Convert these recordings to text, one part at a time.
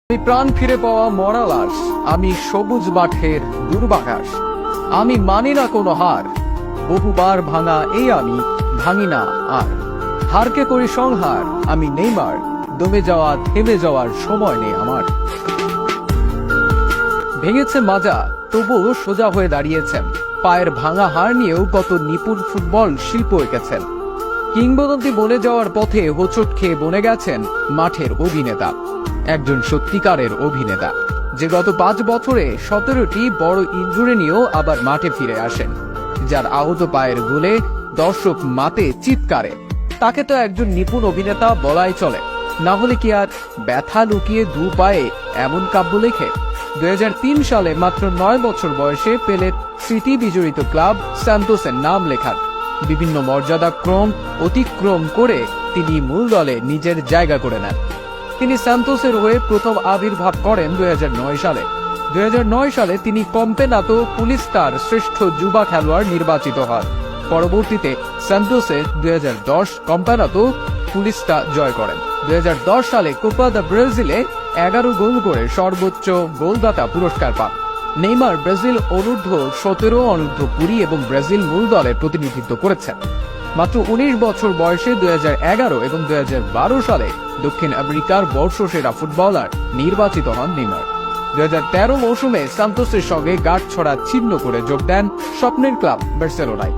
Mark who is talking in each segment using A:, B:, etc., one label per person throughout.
A: আমি প্রাণ ফিরে পাওয়া মরা লাশ, আমি সবুজ মাঠের দুর্বাঘাস। আমি মানি না কোনো হার, বহুবার ভাঙা এই আমি ভাঙি না আর। হারকে করি সংহার, আমি নেইমার, দমে যাওয়া থেমে যাওয়ার সময় নেই আমার। ভেঙেছে মাজা, তবুও সোজা হয়ে দাঁড়িয়েছেন। পায়ের ভাঙা হার নিয়েও কত নিপুণ ফুটবল শিল্প এঁকেছেন। কিংবদন্তি বনে যাওয়ার পথে হোঁচট খেয়ে বনে গেছেন মাঠের অভিনেতা, একজন সত্যিকারের অভিনেতা, যে গত 5 বছরে 17টি বড় ইনজুরি নিয়েও আবার মাঠে ফিরে আসেন, যার আহত পায়ের গোলে দর্শক মাতে চিৎকারে। তাকে তো একজন নিপুণ অভিনেতা বলাই চলে, না হলে কি আর ব্যথা লুকিয়ে দু পায়ে এমন কাব্য লেখে? 2003 সালে মাত্র 9 বছর বয়সে পেলের স্মৃতি বিজড়িত ক্লাব সান্তোসের নাম লেখান। বিভিন্ন মর্যাদাক্রম অতিক্রম করে তিনি মূল দলে নিজের জায়গা করে নেন। তিনি সান্তোসের হয়ে প্রথম আবির্ভাব করেন 2009 সালে। 2009 সালে তিনি কম্পেনাতো পুলিস্তার শ্রেষ্ঠ যুবা খেলোয়াড় নির্বাচিত হন। পরবর্তীতে সান্তোসে 2010 কম্পেনাতো পুলিস্তা জয় করেন। 2010 সালে কোপা দা ব্রাজিলে 11 গোল করে সর্বোচ্চ গোলদাতা পুরস্কার পান। নেইমার ব্রাজিল অনূর্ধ্ব 17, অনূর্ধ্ব 20 এবং ব্রাজিল মূল দলের প্রতিনিধিত্ব করেছেন। মাত্র 19 বছর বয়সে 2011 এবং 2012 সালে দক্ষিণ আমেরিকার বর্ষসেরা ফুটবলার নির্বাচিত হন নেইমার। 2013 মৌসুমে সান্তোসের সঙ্গে গাঁটছড়া ছিন্ন করে যোগ দেন স্বপ্নের ক্লাব বার্সেলোনায়।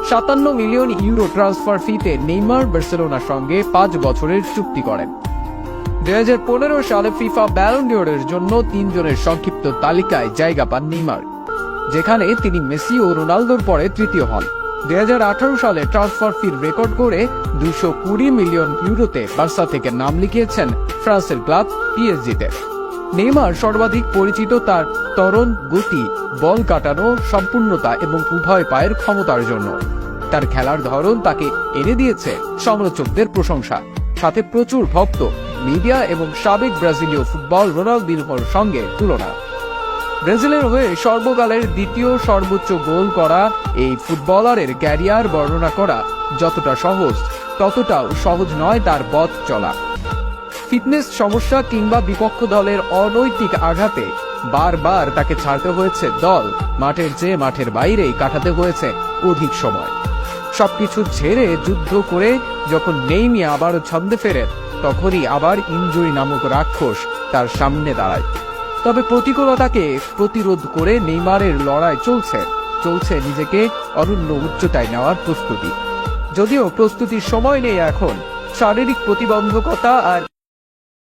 A: 57 মিলিয়ন ইউরো ট্রান্সফার ফিতে নেইমার বার্সেলোনার সঙ্গে 5 বছরের চুক্তি করেন। 2015 সালে ফিফা ব্যালন ডিওরের জন্য 3 জনের সংক্ষিপ্ত তালিকায় জায়গা পান নেইমার, যেখানে তিনি মেসি ও রোনালদোর পরে তৃতীয় হন। 2018 সালে ট্রান্সফার ফির রেকর্ড করে 220 মিলিয়ন ইউরোতে বার্সা থেকে নাম লিখিয়েছেন ফ্রান্সের ক্লাব পিএসজিতে। নেইমার সর্বাধিক পরিচিত তার তরুণ গতি, বল কাটানো, সম্পূর্ণতা এবং উভয় পায়ের ক্ষমতার জন্য। তার খেলার ধরন তাকে এনে দিয়েছে সমালোচকদের প্রশংসা, সাথে প্রচুর ভক্ত, মিডিয়া এবং সাবেক ব্রাজিলীয় ফুটবল রোনালদিনহোর সঙ্গে তুলনা। ব্রাজিলের হয়ে সর্বকালের দ্বিতীয় সর্বোচ্চ গোল করা এই ফুটবলারের ক্যারিয়ার বর্ণনা করা যতটা সহজ, ততটাও সহজ নয় তার পথ চলা। ফিটনেস সমস্যা কিংবা বিপক্ষ দলের অনৈতিক আঘাতে বারবার তাকে ছাড়তে হয়েছে দল, মাঠের চেয়ে মাঠের বাইরেই কাটাতে হয়েছে অধিক সময়। সবকিছু ছেড়ে যুদ্ধ করে যখন নেইমি আবারও ছন্দে ফেরেন, তখনই আবার ইনজুরি নামক রাক্ষস তার সামনে দাঁড়ায়। তবে প্রতিকূলতাকে প্রতিরোধ করে নেইমারের লড়াই চলছে নিজেকে অনন্য উচ্চতায় নেওয়ার প্রস্তুতি। যদিও প্রস্তুতির সময় নেই এখন, শারীরিক প্রতিবন্ধকতা আর